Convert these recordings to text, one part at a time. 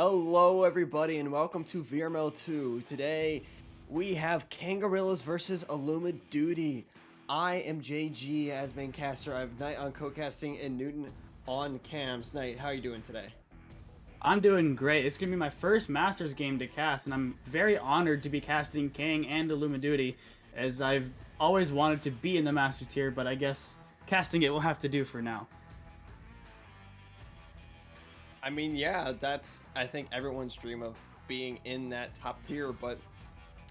Hello, everybody, and welcome to VRML 2. Today, we have Kangorillaz versus Illumidooty. I am JG as main caster. I have Knight on co-casting and Newton on cams. Knight, how are you doing today? I'm doing great. It's going to be my first Masters game to cast, and I'm very honored to be casting Kang and Illumidooty, as I've always wanted to be in the Master tier, but I guess casting it will have to do for now. I mean, yeah, that's, I think, everyone's dream of being in that top tier, but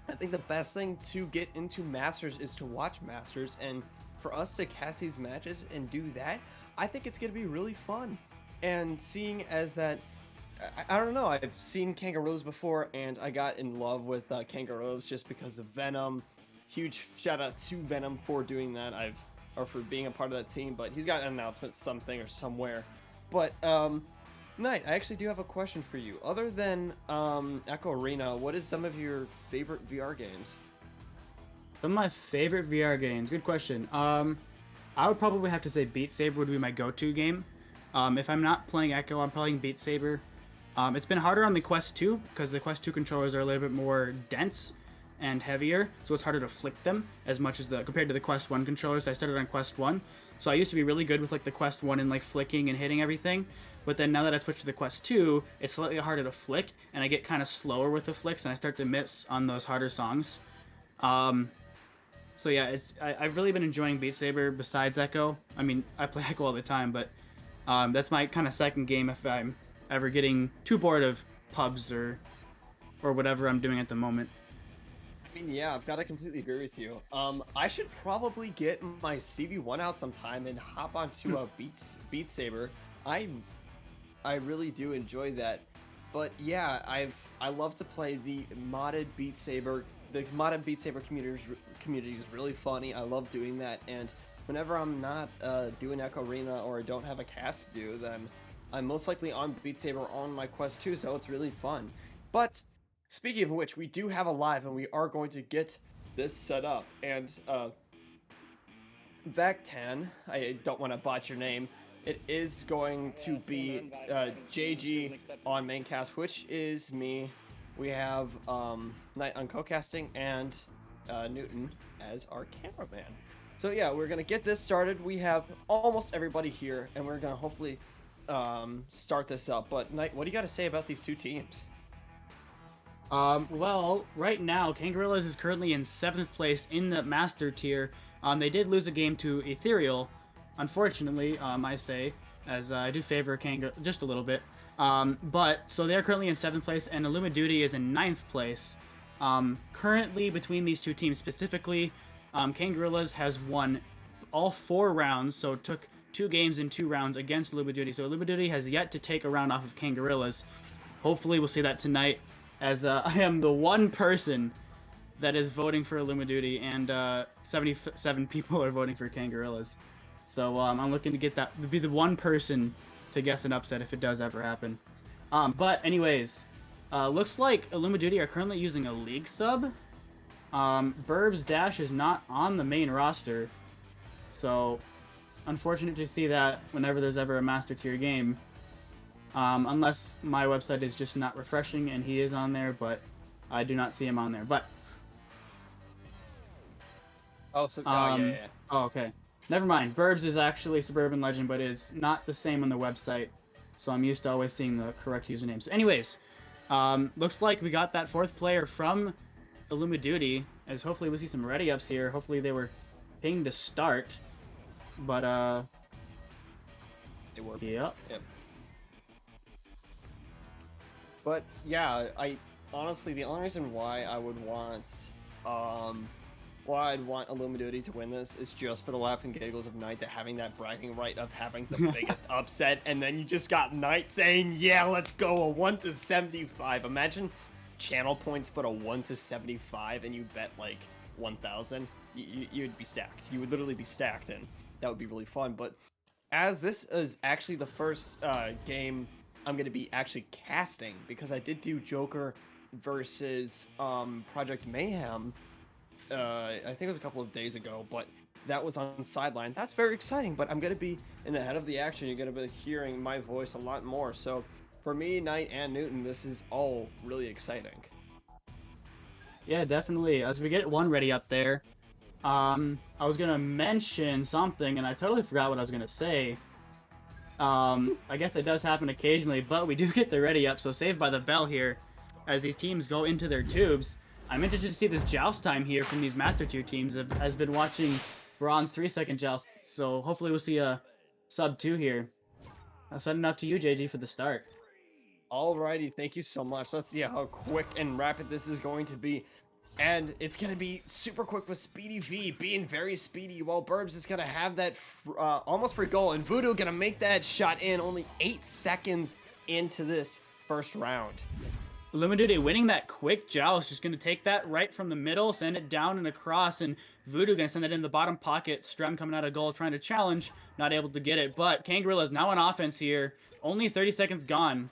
I think the best thing to get into Masters is to watch Masters, and for us to cast these matches and do that, I think it's going to be really fun. And seeing as that, I don't know, I've seen Kangorillaz before, and I got in love with Kangorillaz just because of Venom. Huge shout out to Venom for doing that, or for being a part of that team, but he's got an announcement something or somewhere. But, Knight, I actually do have a question for you. Other than Echo Arena, what is some of your favorite VR games? Some of my favorite VR games. Good question. I would probably have to say Beat Saber would be my go-to game. If I'm not playing Echo, I'm playing Beat Saber. It's been harder on the Quest 2 because the Quest 2 controllers are a little bit more dense and heavier, so it's harder to flick them as much as compared to the Quest 1 controllers. I started on Quest 1, so I used to be really good with like the Quest 1 and like flicking and hitting everything. But then now that I switched to the Quest 2, it's slightly harder to flick, and I get kind of slower with the flicks, and I start to miss on those harder songs. So yeah, I've really been enjoying Beat Saber besides Echo. I mean, I play Echo all the time, but that's my kind of second game if I'm ever getting too bored of pubs or whatever I'm doing at the moment. I mean, yeah, I've got to completely agree with you. I should probably get my CV1 out sometime and hop onto a Beat Saber. I really do enjoy that. But yeah, I love to play the modded Beat Saber. The modded Beat Saber community is really funny. I love doing that, and whenever I'm not doing Echo Arena or I don't have a cast to do, then I'm most likely on Beat Saber on my Quest 2, so it's really fun. But speaking of which, we do have a live, and we are going to get this set up. And Vectan, I don't want to botch your name. It is going to be JG on maincast, which is me. We have Knight on co-casting and Newton as our cameraman. So yeah, we're gonna get this started. We have almost everybody here, and we're gonna hopefully start this up. But Knight, what do you got to say about these two teams? Well, right now, Kangorillaz is currently in 7th place in the Master tier. They did lose a game to Ethereal, unfortunately, I say, as I do favor Kang just a little bit. But, so they're currently in 7th place, and Illumidooty is in 9th place. Currently, between these two teams specifically, Kangorillaz has won all 4 rounds, so took 2 games in 2 rounds against Illumidooty. So Illumidooty has yet to take a round off of Kangorillaz. Hopefully we'll see that tonight, as I am the one person that is voting for Illumidooty, and 77 people are voting for Kangorillaz. So I'm looking to get that to be the one person to guess an upset if it does ever happen. But anyways, looks like Illumidooty are currently using a league sub. Burbs Dash is not on the main roster, so unfortunate to see that whenever there's ever a Master Tier game. Unless my website is just not refreshing and he is on there, but I do not see him on there. But Oh, so yeah. Oh, okay. Never mind. Burbs is actually Suburban Legend, but is not the same on the website. So I'm used to always seeing the correct username. So anyways, looks like we got that 4th player from Illumidooty, as hopefully we'll see some ready-ups here. Hopefully they were pinged to start. But, They were. Yep. But yeah, I honestly, the only reason why I would want why I'd want Illumidooty to win this is just for the laugh and giggles of Knight to having that bragging right of having the biggest upset, and then you just got Knight saying, yeah, let's go, a 1 to 75. Imagine channel points but a 1 to 75 and you bet like 1,000. You'd be stacked. You would literally be stacked, and that would be really fun. But as this is actually the first game I'm going to be actually casting, because I did do Joker versus Project Mayhem, I think it was a couple of days ago, but that was on Sideline. That's very exciting, but I'm going to be in the head of the action. You're going to be hearing my voice a lot more. So for me, Knight and Newton, this is all really exciting. Yeah, definitely. As we get one ready up there, I was gonna mention something, and I totally forgot what I was gonna say. I guess it does happen occasionally, but we do get the ready up, so saved by the bell here. As these teams go into their tubes, I'm interested to see this joust time here from these Master Tier teams. I've been watching Bronze 3-second jousts, so hopefully we'll see a sub 2 here. Sudden enough to you, JG, for the start. Alrighty, thank you so much. Let's see how quick and rapid this is going to be. And it's going to be super quick with Speedy V being very speedy, while Burbs is going to have that almost free goal. And Voodoo going to make that shot in only 8 seconds into this first round. Illumidooty winning that quick joust, just going to take that right from the middle, send it down and across, and Voodoo going to send it in the bottom pocket. Strem coming out of goal, trying to challenge, not able to get it. But Kangorillaz now on offense here, only 30 seconds gone.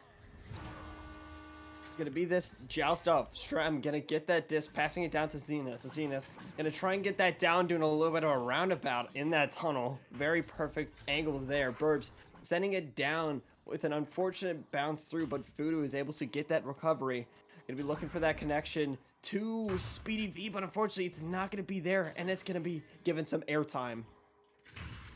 Gonna be this joust up. Strem gonna get that disc, passing it down to Zenith. Zenith gonna try and get that down, doing a little bit of a roundabout in that tunnel. Very perfect angle there. Burbs sending it down with an unfortunate bounce through, but Voodoo is able to get that recovery. Gonna be looking for that connection to Speedy V, but unfortunately it's not gonna be there, and it's gonna be given some airtime.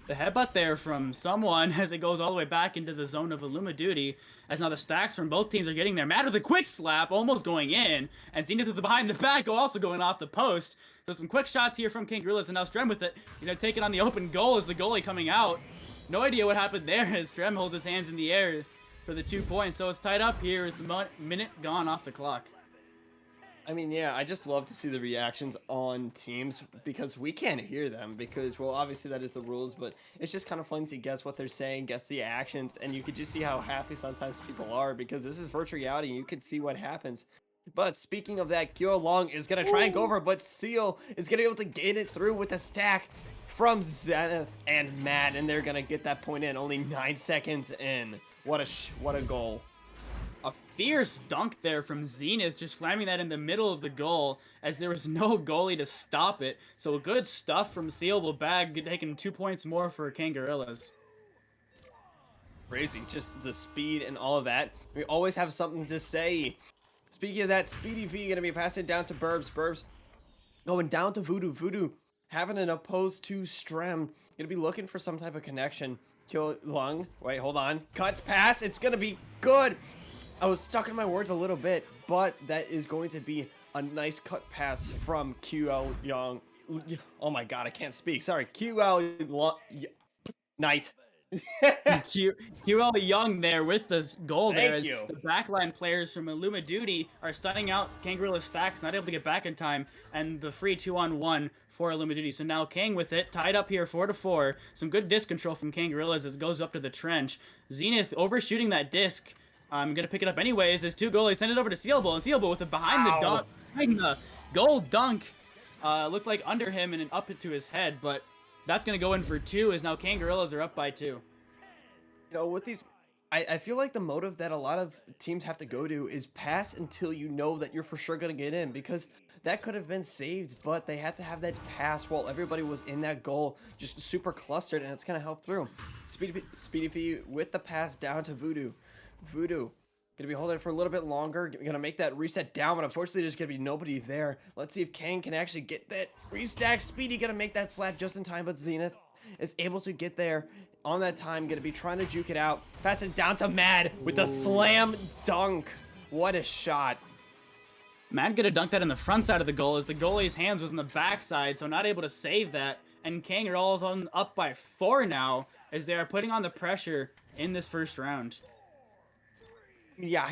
The headbutt there from someone as it goes all the way back into the zone of Illumidooty, as now the stacks from both teams are getting there. Matt with a quick slap, almost going in, and Zenith with the behind the back also going off the post. So some quick shots here from Kangorillaz, and now Strem with it, taking on the open goal as the goalie coming out. No idea what happened there as Strem holds his hands in the air for the 2 points. So it's tied up here with the minute gone off the clock. I mean, yeah, I just love to see the reactions on teams because we can't hear them because, well, obviously that is the rules, but it's just kind of fun to guess what they're saying, guess the actions, and you could just see how happy sometimes people are because this is virtual reality and you can see what happens. But speaking of that, Kyo Long is going to try and go over, but Seal is going to be able to get it through with a stack from Zenith and Matt, and they're going to get that point in only 9 seconds in. What a goal. A fierce dunk there from Zenith, just slamming that in the middle of the goal as there was no goalie to stop it. So good stuff from Sealable Bag, taking 2 points more for Kangorillaz. Crazy, just the speed and all of that. We always have something to say. Speaking of that, Speedy V going to be passing down to Burbs. Burbs going down to Voodoo. Voodoo having an opposed to Strem. Going to be looking for some type of connection. Kyo Long, wait, hold on. Cuts pass, it's going to be good. I was stuck in my words a little bit, but that is going to be a nice cut pass from QL Young. Oh my god, I can't speak. Sorry, Knight. QL Young there with this goal there. Thank you. The backline players from Illumidooty are stunning out Kangorillaz stacks, not able to get back in time, and the free 2-on-1 for Illumidooty. So now Kang with it, tied up here 4-4. Some good disc control from Kangorillaz as it goes up to the trench. Zenith overshooting that disc. I'm going to pick it up anyways. There's 2 goalies. Send it over to Sealable. And Sealable with it behind the goal dunk. Looked like under him and up to his head. But that's going to go in for 2 as now Kangorillaz are up by 2. You know, with these, I feel like the motive that a lot of teams have to go to is pass until you know that you're for sure going to get in. Because that could have been saved, but they had to have that pass while everybody was in that goal, just super clustered, and it's going to help through. Speedy V with the pass down to Voodoo. Voodoo gonna be holding it for a little bit longer, gonna make that reset down, but unfortunately there's gonna be nobody there. Let's see if Kang can actually get that restack. Speedy gonna make that slap just in time, but Zenith is able to get there on that time, gonna be trying to juke it out. Pass it down to Mad with the slam dunk. What a shot. Mad gonna dunk that in the front side of the goal as the goalie's hands was in the backside, so not able to save that. And Kang are all up by 4 now as they are putting on the pressure in this first round. Yeah,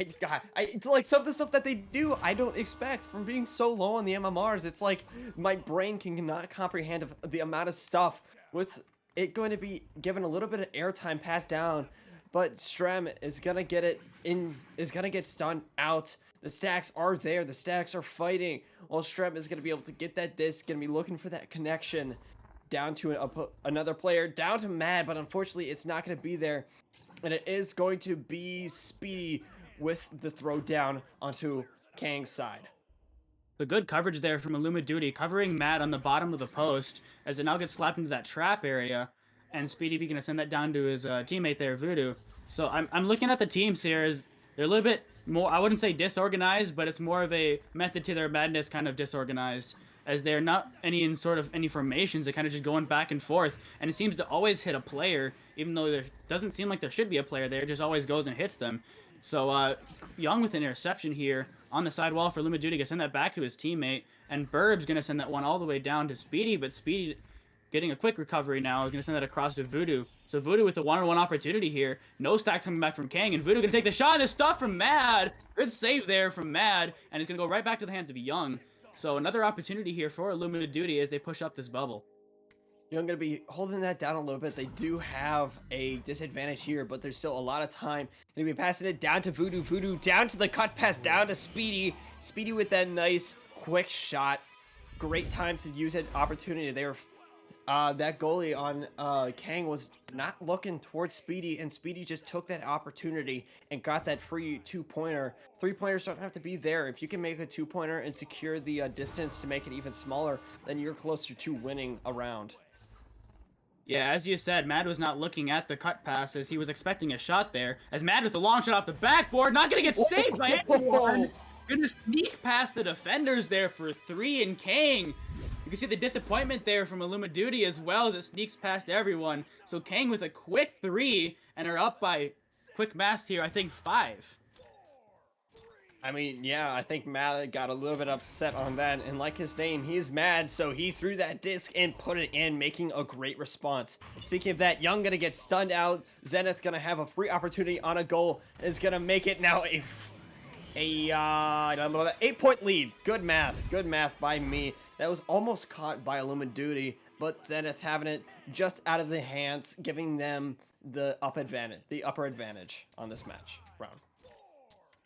it's like some of the stuff that they do I don't expect from being so low on the MMRs. It's like my brain cannot comprehend the amount of stuff with it going to be given a little bit of airtime passed down, but Strem is gonna get it in, is gonna get stunned out. The stacks are there, the stacks are fighting, while Strem is gonna be able to get that disc, gonna be looking for that connection down to another player, down to Mad, but unfortunately it's not gonna be there, and it is going to be Speedy with the throw down onto Kang's side. The good coverage there from Illumidooty, covering Matt on the bottom of the post as it now gets slapped into that trap area, and Speedy V gonna send that down to his teammate there, Voodoo. So I'm looking at the teams here as They're a little bit more, I wouldn't say disorganized, but it's more of a method to their madness kind of disorganized, as they're not any formations. They're kind of just going back and forth, and it seems to always hit a player, even though there doesn't seem like there should be a player there. It just always goes and hits them. So Young with an interception here on the sidewall for Illumidooty, gonna send that back to his teammate, and Burb's gonna send that one all the way down to Speedy, but Speedy getting a quick recovery now is gonna send that across to Voodoo. So Voodoo with the one-on-one opportunity here. No stacks coming back from Kang, and Voodoo gonna take the shot, and it's stuff from Mad. Good save there from Mad, and it's gonna go right back to the hands of Young. So another opportunity here for Illumidooty as they push up this bubble. Young going to be holding that down a little bit. They do have a disadvantage here, but there's still a lot of time. Going to be passing it down to Voodoo. Voodoo down to the cut pass, down to Speedy. Speedy with that nice quick shot. Great time to use that opportunity. They were that goalie on Kang was not looking towards Speedy, and Speedy just took that opportunity and got that free two-pointer. Three-pointers don't have to be there. If you can make a two-pointer and secure the distance to make it even smaller, then you're closer to winning a round. Yeah, as you said, Mad was not looking at the cut pass as he was expecting a shot there. As Mad with the long shot off the backboard, not gonna get saved by anyone. Gonna sneak past the defenders there for 3, and Kang. You can see the disappointment there from Illumidooty as well as it sneaks past everyone. So Kang with a quick 3 and are up by quick mass here, I think 5. I mean, yeah, I think Matt got a little bit upset on that, and like his name, he's mad, so he threw that disc and put it in, making a great response. Speaking of that, Young gonna get stunned out. Zenith gonna have a free opportunity on a goal, is gonna make it now a 8-point lead. Good math by me. That was almost caught by Illumidooty, but Zenith having it just out of the hands, giving them the upper advantage on this round.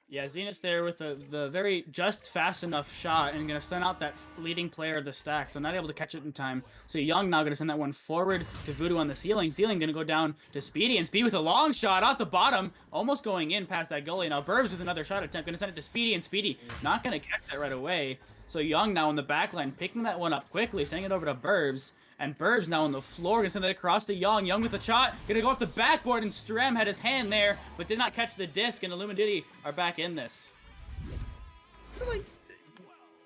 Yeah, Zenith's there with the very just fast enough shot and gonna send out that leading player of the stack, so not able to catch it in time. So Young now gonna send that one forward to Voodoo on the ceiling. Ceiling gonna go down to Speedy, and Speedy with a long shot off the bottom, almost going in past that goalie. Now Burbs with another shot attempt, gonna send it to Speedy, and Speedy not gonna catch that right away. So Young now in the back line, picking that one up quickly, sending it over to Burbs. And Burbs now on the floor, gonna send that across to Young. Young with a shot, gonna go off the backboard, and Strem had his hand there, but did not catch the disc, and Illumidooty are back in this. I feel like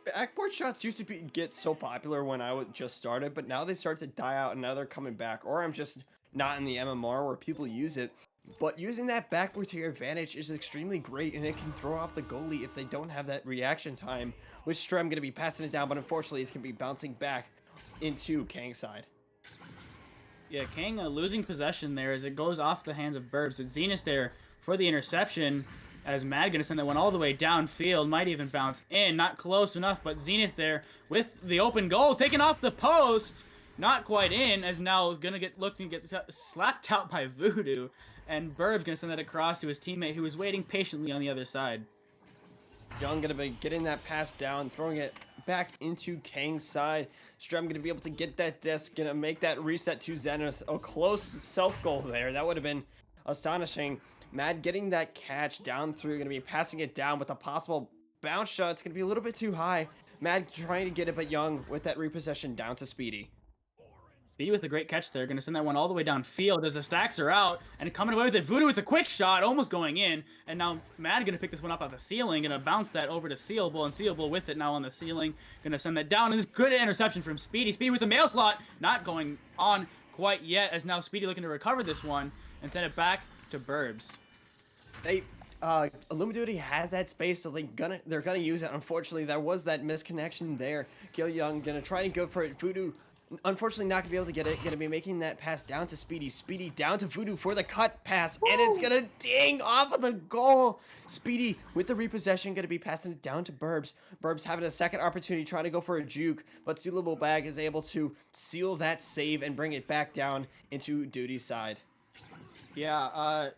backboard shots used to get so popular when I just started, but now they start to die out, and now they're coming back. Or I'm just not in the MMR where people use it. But using that backboard to your advantage is extremely great, and it can throw off the goalie if they don't have that reaction time. With Strem gonna be passing it down, but unfortunately it's gonna be bouncing back into Kang's side. Yeah, Kang losing possession there as it goes off the hands of Burbs. It's Zenith there for the interception, as Mad gonna send that one all the way downfield, might even bounce in, not close enough, but Zenith there with the open goal, taken off the post, not quite in, as now gonna get slapped out by Voodoo, and Burbs gonna send that across to his teammate who is waiting patiently on the other side. Young gonna be getting that pass down, throwing it back into Kang's side. Strem gonna be able to get that disc, gonna make that reset to Zenith. A close self-goal there. That would have been astonishing. Mad getting that catch down through, gonna be passing it down with a possible bounce shot. It's gonna be a little bit too high. Mad trying to get it, but Young with that repossession down to Speedy. Speedy with a great catch there, gonna send that one all the way downfield as the stacks are out, and coming away with it, Voodoo with a quick shot, almost going in, and now Mad gonna pick this one up off the ceiling, gonna bounce that over to Sealable, and Sealable with it now on the ceiling, gonna send that down, and this good interception from Speedy. Speedy with the mail slot, not going on quite yet, as now Speedy looking to recover this one, and send it back to Burbs. Illumidooty has that space, so they're gonna use it. Unfortunately, there was that misconnection there. Gil Young gonna try and go for it. Voodoo, unfortunately, not gonna be able to get it. Gonna be making that pass down to Speedy. Speedy down to Voodoo for the cut pass, and it's gonna ding off of the goal. Speedy with the repossession, gonna be passing it down to Burbs. Burbs having a second opportunity, trying to go for a juke, but Sealable Bag is able to seal that save and bring it back down into Duty's side. Yeah,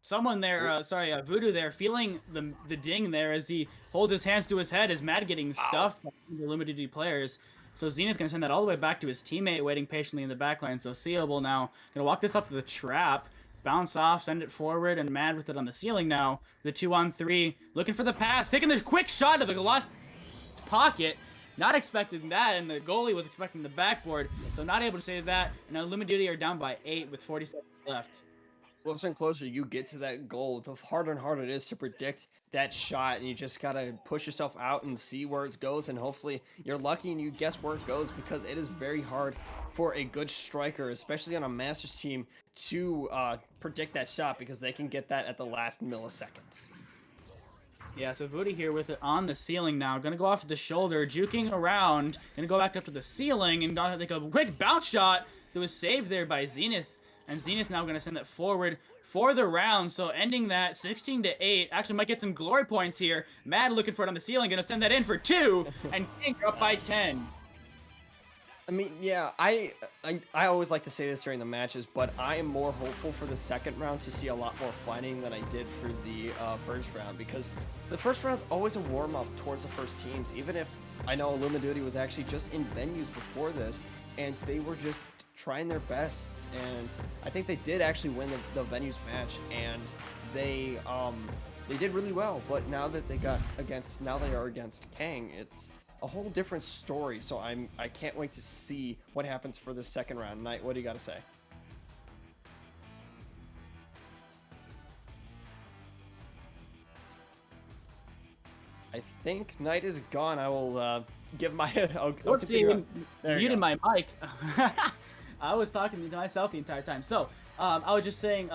someone there, Voodoo there, feeling the ding there as he holds his hands to his head, is Mad getting stuffed by the Illumidooty players. So Zenith gonna send that all the way back to his teammate, waiting patiently in the backline. So Seeable now gonna walk this up to the trap, bounce off, send it forward, and Mad with it on the ceiling now. The 2-on-3, looking for the pass, taking the quick shot to the left pocket. Not expecting that, and the goalie was expecting the backboard, so not able to save that. And now Illumidooty are down by 8 with 40 seconds left. Closer and closer you get to that goal, the harder and harder it is to predict that shot, and you just gotta push yourself out and see where it goes, and hopefully you're lucky and you guess where it goes, because it is very hard for a good striker, especially on a Masters team, to predict that shot, because they can get that at the last millisecond. Yeah, so Voodoo here with it on the ceiling now. Gonna go off the shoulder, juking around. Gonna go back up to the ceiling and gonna take a quick bounce shot. So it was saved there by Zenith. And Zenith now gonna send that forward for the round. So ending that 16-8. Actually might get some glory points here. Mad looking for it on the ceiling. Gonna send that in for 2. And King up by 10. I mean, yeah, I always like to say this during the matches, but I am more hopeful for the second round to see a lot more fighting than I did for the first round, because the first round's always a warm-up towards the first teams, even if I know Illumidooty was actually just in venues before this, and they were just trying their best, and I think they did actually win the venues match, and they did really well, but now that they are against Kang, it's a whole different story. So I can't wait to see what happens for the second round. Knight, what do you got to say? I think Knight is gone. I will give my. Whoopsie, muted my mic. I was talking to myself the entire time. So I was just saying,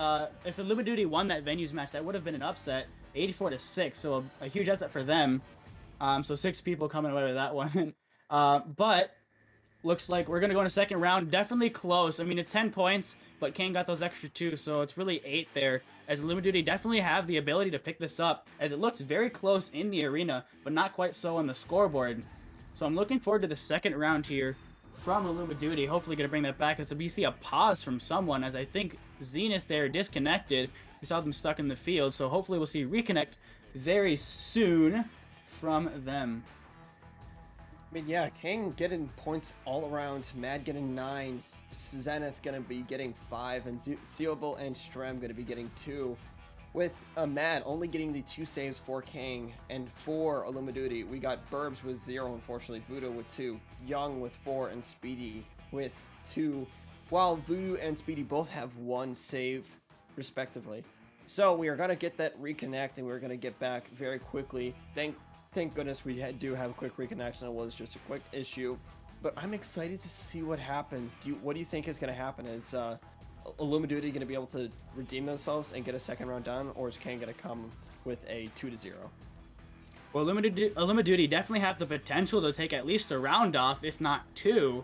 if Illumidooty won that venues match, that would have been an upset, 84-6. So a huge upset for them. So 6 people coming away with that one. But looks like we're going to go in a second round. Definitely close. I mean, it's 10 points, but Kane got those extra 2, so it's really 8 there. As Illumidooty definitely have the ability to pick this up, as it looked very close in the arena, but not quite so on the scoreboard. So I'm looking forward to the second round here from Illumidooty. Hopefully going to bring that back, as we see a pause from someone, as I think Zenith there disconnected. We saw them stuck in the field, so hopefully we'll see reconnect very soon from them. I mean, yeah, Kang getting points all around. Mad getting 9. Zenith gonna be getting 5, and Seeable and Strem gonna be getting 2. With Mad only getting the 2 saves for Kang, and for Illumidooty, we got Burbs with 0, unfortunately, Voodoo with 2, Young with 4, and Speedy with 2, while Voodoo and Speedy both have 1 save, respectively. So we are gonna get that reconnect, and we're gonna get back very quickly. Thank goodness we do have a quick reconnection. It was just a quick issue, but I'm excited to see what happens. What do you think is going to happen? Is Illumidooty going to be able to redeem themselves and get a second round done, or is Kang going to come with a 2-0? Well, Illumidooty definitely have the potential to take at least a round off, if not 2.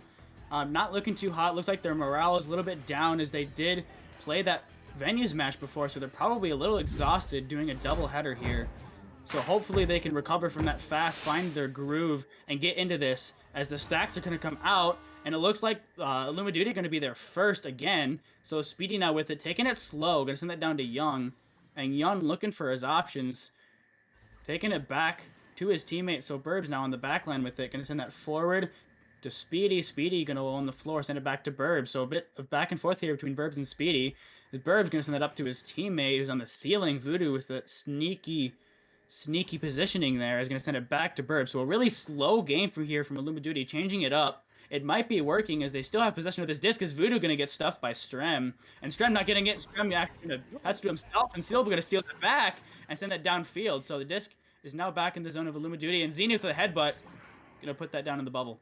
Not looking too hot. Looks like their morale is a little bit down, as they did play that venues match before, so they're probably a little exhausted doing a double header here. So hopefully they can recover from that fast, find their groove, and get into this, as the stacks are going to come out, and it looks like Illumidooty going to be there first again. So Speedy now with it, taking it slow, going to send that down to Young, and Young looking for his options, taking it back to his teammate. So Burbs now on the back line with it, going to send that forward to Speedy. Speedy going to on the floor, send it back to Burbs. So a bit of back and forth here between Burbs and Speedy. Burbs going to send that up to his teammate, who's on the ceiling. Voodoo with that sneaky positioning there is going to send it back to Burb. So a really slow game from here from Illumidooty, changing it up. It might be working, as they still have possession of this disc, as Voodoo going to get stuffed by Strem. And Strem not getting it. Strem actually has to do himself, and Silva going to steal it back and send that downfield. So the disc is now back in the zone of Illumidooty, and Zenith with a headbutt going to put that down in the bubble.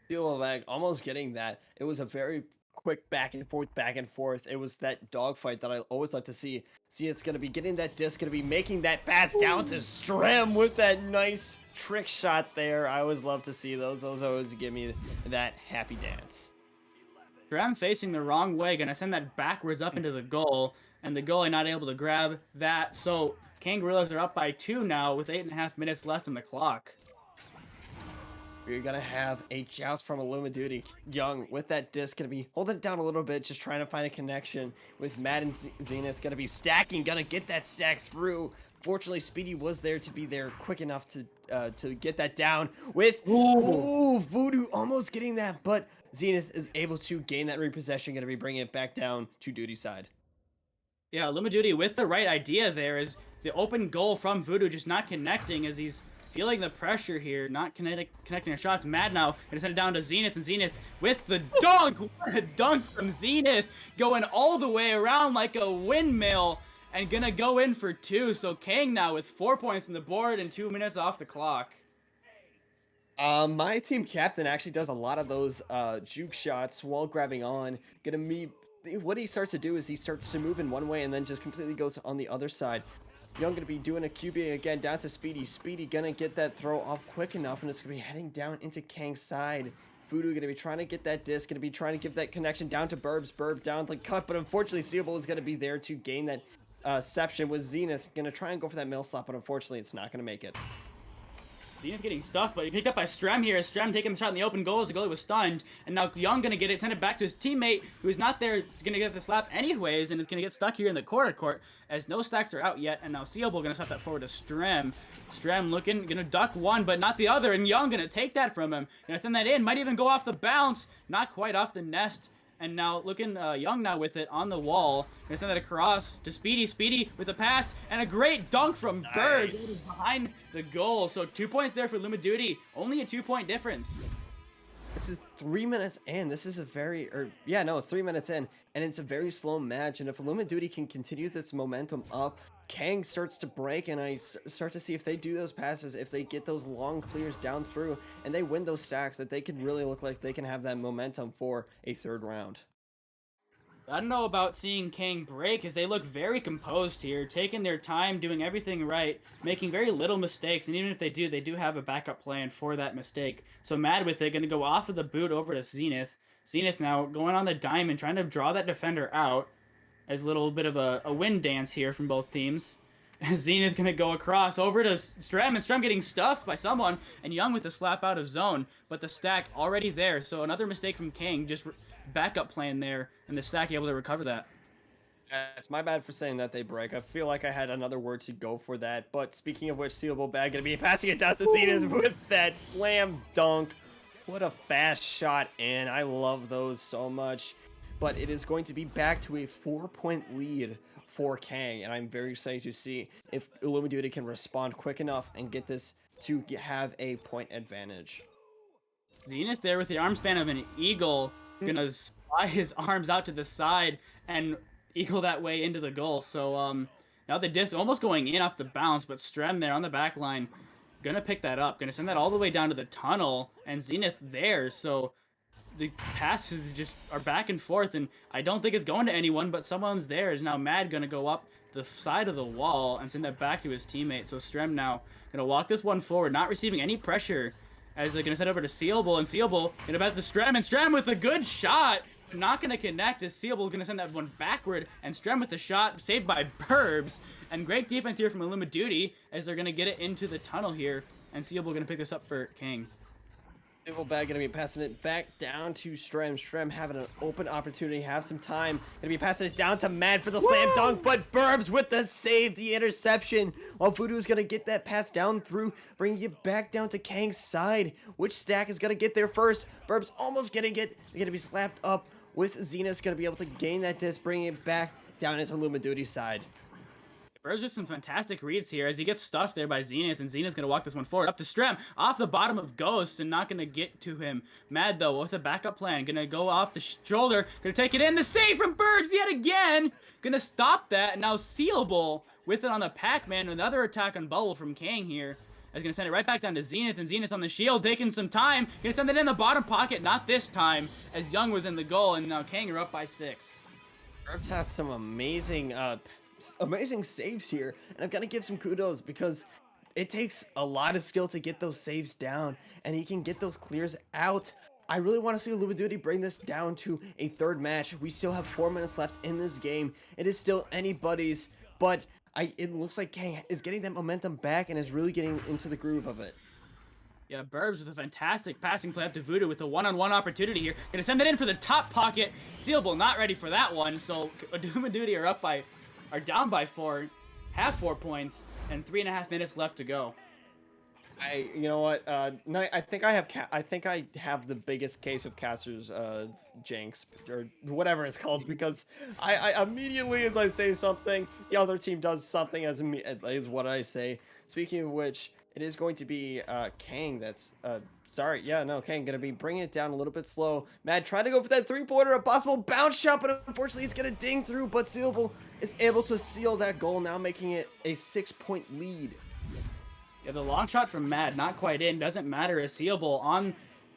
Silva almost getting that. It was a very quick back and forth. It was that dogfight that I always like to see. See, it's going to be getting that disc, going to be making that pass down to Strem with that nice trick shot there. I always love to see those. Those always give me that happy dance. Strem facing the wrong way, going to send that backwards up into the goal, and the goalie not able to grab that. So Kangorillaz are up by 2 now with 8.5 minutes left on the clock. We're going to have a joust from Illumidooty. Young with that disc, going to be holding it down a little bit, just trying to find a connection with Matt and Zenith. Going to be stacking, going to get that stack through. Fortunately, Speedy was there to be there quick enough to get that down with Voodoo almost getting that, but Zenith is able to gain that repossession, going to be bringing it back down to Duty side. Yeah, Illumidooty with the right idea there, is the open goal from Voodoo just not connecting, as he's feeling the pressure here, not connecting their shots. Mad now gonna send it down to Zenith, and Zenith with the dunk. What a dunk from Zenith, going all the way around like a windmill, and gonna go in for 2. So Kang now with 4 points on the board and 2 minutes off the clock. My team captain actually does a lot of those juke shots while grabbing on. What he starts to do is he starts to move in one way and then just completely goes on the other side. Young gonna be doing a QB again down to Speedy. Speedy gonna get that throw off quick enough, and it's gonna be heading down into Kang's side. Voodoo gonna be trying to get that disc, gonna be trying to give that connection down to Burbs. Burb down the cut, but unfortunately Seeable is gonna be there to gain that section with Zenith. Gonna try and go for that mill slap, but unfortunately it's not gonna make it. Zenith getting stuffed, but he picked up by Strem here. Strem taking the shot in the open goal as the goalie was stunned. And now Young gonna get it, send it back to his teammate, who is not there, gonna get the slap anyways, and is gonna get stuck here in the quarter court, as no stacks are out yet. And now Seeable gonna slap that forward to Strem. Strem looking, gonna duck one, but not the other, and Young gonna take that from him. Gonna send that in, might even go off the bounce, not quite off the nest. And now looking Young now with it on the wall. Gonna send that across to Speedy. Speedy with a pass and a great dunk from Burbs behind the goal. So 2 points there for Illumidooty. Only a 2-point difference. This is 3 minutes in. This is a very, it's 3 minutes in, and it's a very slow match. And if Illumidooty can continue this momentum up, Kang starts to break, and I start to see if they do those passes, if they get those long clears down through, and they win those stacks, that they can really look like they can have that momentum for a third round. I don't know about seeing Kang break, as they look very composed here, taking their time, doing everything right, making very little mistakes, and even if they do have a backup plan for that mistake. So Mad with it, going to go off of the boot over to Zenith. Zenith now going on the diamond, trying to draw that defender out, as a little bit of a wind dance here from both teams. Zenith going to go across over to Strem, and Strem getting stuffed by someone, and Young with a slap out of zone, but the stack already there. So another mistake from Kang, just backup plan there, and the stack able to recover that. It's my bad for saying that they break. I feel like I had another word to go for that. But speaking of which, Seeable Bag going to be passing it down to Zenith with that slam dunk. What a fast shot in. I love those so much. But it is going to be back to a 4-point lead for Kang, and I'm very excited to see if Illumidooty can respond quick enough and get this to have a point advantage. Zenith there with the arm span of an eagle, gonna fly his arms out to the side and eagle that way into the goal. So now the disc almost going in off the bounce, but Strem there on the back line gonna pick that up, gonna send that all the way down to the tunnel, and Zenith there. So the passes just are back and forth, and I don't think it's going to anyone, but someone's there. Is now Mad gonna go up the side of the wall and send that back to his teammate. So Strem now gonna walk this one forward, not receiving any pressure, as they're gonna send over to Seeable, and Seeable gonna bet the Strem, and Strem with a good shot, not gonna connect, as Seeable gonna send that one backward, and Strem with the shot saved by Burbs. And great defense here from Illumidooty, as they're gonna get it into the tunnel here, and Seeable gonna pick this up for Kang. Seeable Bag gonna be passing it back down to Strem. Strem having an open opportunity, have some time. Gonna be passing it down to Mad for the slam dunk, but Burbs with the save, the interception. While Voodoo's gonna get that pass down through, bringing it back down to Kang's side. Which stack is gonna get there first? Burbs almost getting it. They're gonna be slapped up with Zenith, gonna be able to gain that disc, bringing it back down into Illumidooty's side. Burbs with some fantastic reads here as he gets stuffed there by Zenith, and Zenith's going to walk this one forward up to Strem, off the bottom of Ghost, and not going to get to him. Mad, though, with a backup plan, going to go off the shoulder, going to take it in, the save from Burbs yet again, going to stop that, and now Seeable with it on the Pac-Man, another attack on Bubble from Kang here. Is going to send it right back down to Zenith, and Zenith's on the shield, taking some time, going to send it in the bottom pocket, not this time, as Young was in the goal, and now Kang are up by 6. Burbs have some amazing saves here, and I've got to give some kudos because it takes a lot of skill to get those saves down, and he can get those clears out. I really want to see Illumidooty bring this down to a third match. We still have 4 minutes left in this game. It is still anybody's, but it looks like Kang is getting that momentum back and is really getting into the groove of it. Yeah, Burbs with a fantastic passing play up to Voodoo with a one-on-one opportunity here. Gonna send it in for the top pocket. Seeable not ready for that one, so Illumidooty are down by 4, have 4 points, and 3.5 minutes left to go. You know what? I think I have the biggest case of Caster's jinx, or whatever it's called, because I immediately as I say something, the other team does something is what I say. Speaking of which, it is going to be Kang that's sorry, yeah, no, Kang gonna be bringing it down a little bit slow. Mad trying to go for that three-pointer, a possible bounce shot, but unfortunately it's gonna ding through, but Sealable is able to seal that goal, now making it a 6-point lead. Yeah, the long shot from Mad, not quite in. Doesn't matter. A Seeable on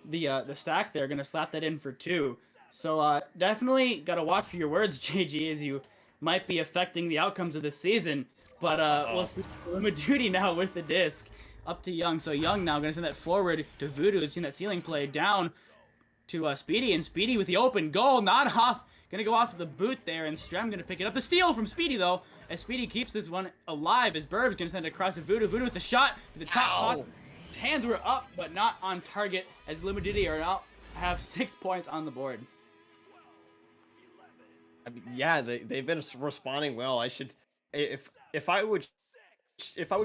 the stack there, gonna slap that in for 2. So definitely gotta watch for your words, JG, as you might be affecting the outcomes of this season. But we'll see Illumidooty now with the disc up to Young. So Young now gonna send that forward to Voodoo. Has seen that ceiling play down to Speedy, and Speedy with the open goal, not off. Gonna go off the boot there, and Strem gonna pick it up. The steal from Speedy, though, as Speedy keeps this one alive, as Burb's gonna send it across to Voodoo. Voodoo with the shot to the top pot. Hands were up, but not on target, as Illumidooty are now have 6 points on the board. I mean, yeah, they've been responding well. I should, if I would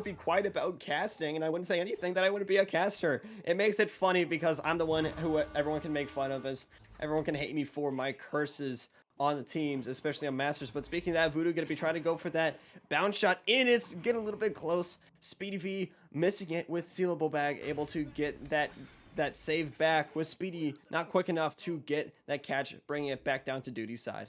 be quiet about casting and I wouldn't say anything, then I wouldn't be a caster. It makes it funny because I'm the one who everyone can make fun of, as everyone can hate me for my curses on the teams, especially on Masters. But speaking of that, Voodoo going to be trying to go for that bounce shot in. It's getting a little bit close. Speedy V missing it with Sealable Bag, able to get that save back, with Speedy not quick enough to get that catch, bringing it back down to Duty's side.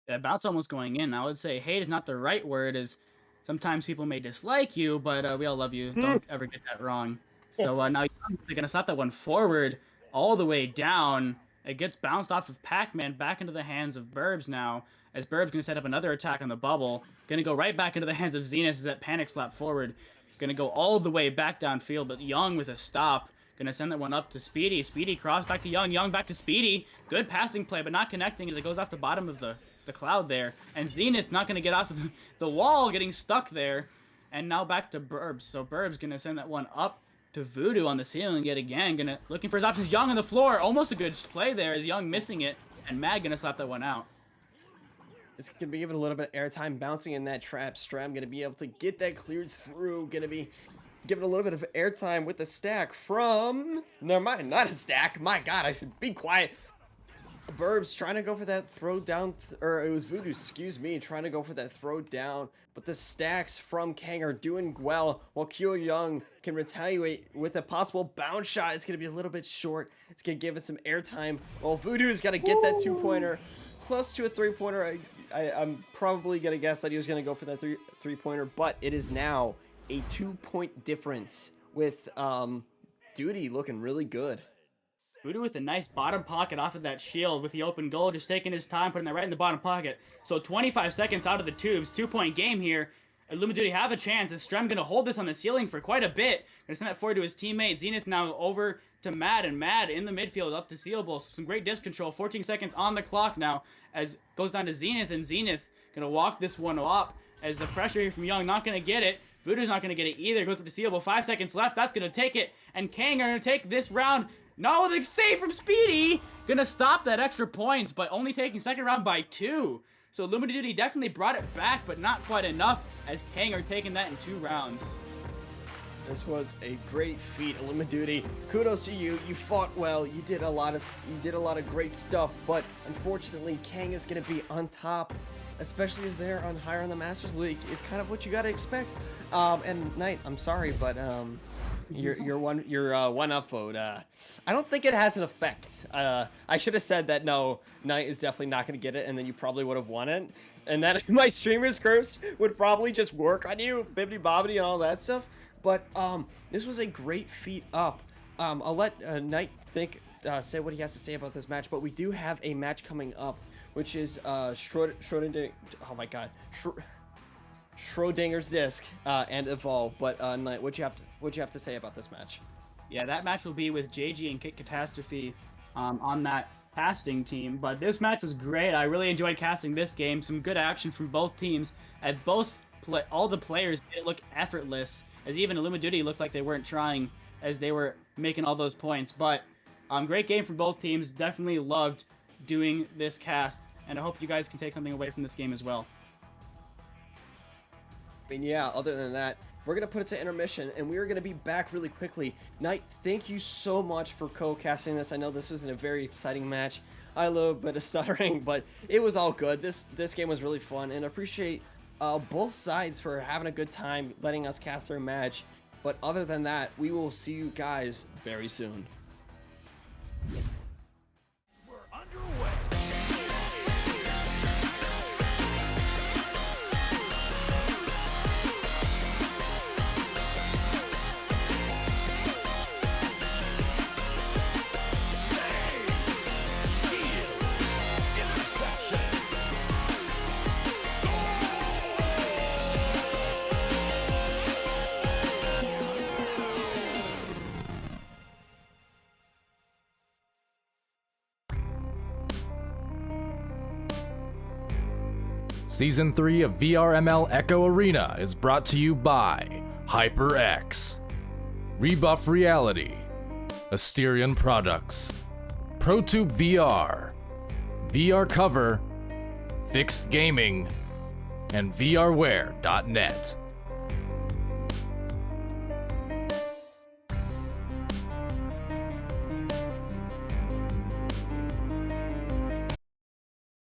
That bounce almost going in. I would say hate is not the right word, as sometimes people may dislike you, but we all love you. Don't ever get that wrong. So now they're going to slap that one forward all the way down. It gets bounced off of Pac-Man back into the hands of Burbs now, as Burbs going to set up another attack on the bubble. Going to go right back into the hands of Zenith as that panic slap forward. Going to go all the way back downfield, but Young with a stop. Going to send that one up to Speedy. Speedy cross back to Young. Young back to Speedy. Good passing play, but not connecting as it goes off the bottom of the cloud there. And Zenith not going to get off of the wall, getting stuck there. And now back to Burbs. So Burbs going to send that one up to Voodoo on the ceiling yet again. Looking for his options. Young on the floor. Almost a good play there as Young missing it. And Mad going to slap that one out. It's going to be given a little bit of airtime bouncing in that trap. Stram going to be able to get that cleared through. Going to be given a little bit of airtime with the stack from... Never mind, not a stack. My God, I should be quiet. Burbs trying to go for that throw down, or it was Voodoo, excuse me, trying to go for that throw down, but the stacks from Kang are doing well, while Kyo Young can retaliate with a possible bounce shot. It's going to be a little bit short. It's going to give it some airtime, while Voodoo's got to get that 2-pointer, close to a 3-pointer. I'm probably going to guess that he was going to go for that three-pointer, but it is now a 2-point difference with Duty looking really good. Voodoo with a nice bottom pocket off of that shield with the open goal, just taking his time, putting that right in the bottom pocket. So 25 seconds out of the tubes, 2-point game here. Illumidooty have a chance. Is Strem going to hold this on the ceiling for quite a bit? Going to send that forward to his teammate. Zenith now over to Mad, and Mad in the midfield up to Sealable. Some great disc control. 14 seconds on the clock now as goes down to Zenith, and Zenith going to walk this one up as the pressure here from Young not going to get it. Voodoo's not going to get it either. Goes up to Sealable. 5 seconds left. That's going to take it, and Kang are going to take this round. No, the save from Speedy! Gonna stop that extra points, but only taking second round by 2. So Illumidooty definitely brought it back, but not quite enough, as Kang are taking that in 2 rounds. This was a great feat, Illumidooty. Kudos to you. You fought well. You did a lot of great stuff, but unfortunately, Kang is gonna be on top, especially as they're on higher in the Masters League. It's kind of what you gotta expect. And Knight, I'm sorry, but your one up vote. I don't think it has an effect. I should have said that no, Knight is definitely not going to get it, and then you probably would have won it. And then my streamer's curse would probably just work on you, bibbity bobbity and all that stuff. But this was a great feat up. I'll let Knight say what he has to say about this match, but we do have a match coming up, which is Schrodinger. Oh my God. Schrodinger's Disc and Evolve, but Knight, what you have to say about this match? Yeah, that match will be with JG and Kit Catastrophe on that casting team. But this match was great. I really enjoyed casting this game. Some good action from both teams. At all the players made it look effortless, as even Illumidooty looked like they weren't trying as they were making all those points. But great game from both teams. Definitely loved doing this cast, and I hope you guys can take something away from this game as well. I mean, yeah, other than that, we're going to put it to intermission, and we are going to be back really quickly. Knight, thank you so much for co-casting this. I know this was a very exciting match. I had a little bit of stuttering, but it was all good. This game was really fun, and I appreciate both sides for having a good time letting us cast their match. But other than that, we will see you guys very soon. We're underway. Season 3 of VRML Echo Arena is brought to you by HyperX, Rebuff Reality, Asterion Products, ProTube VR, VR Cover, Fixed Gaming, and VRware.net.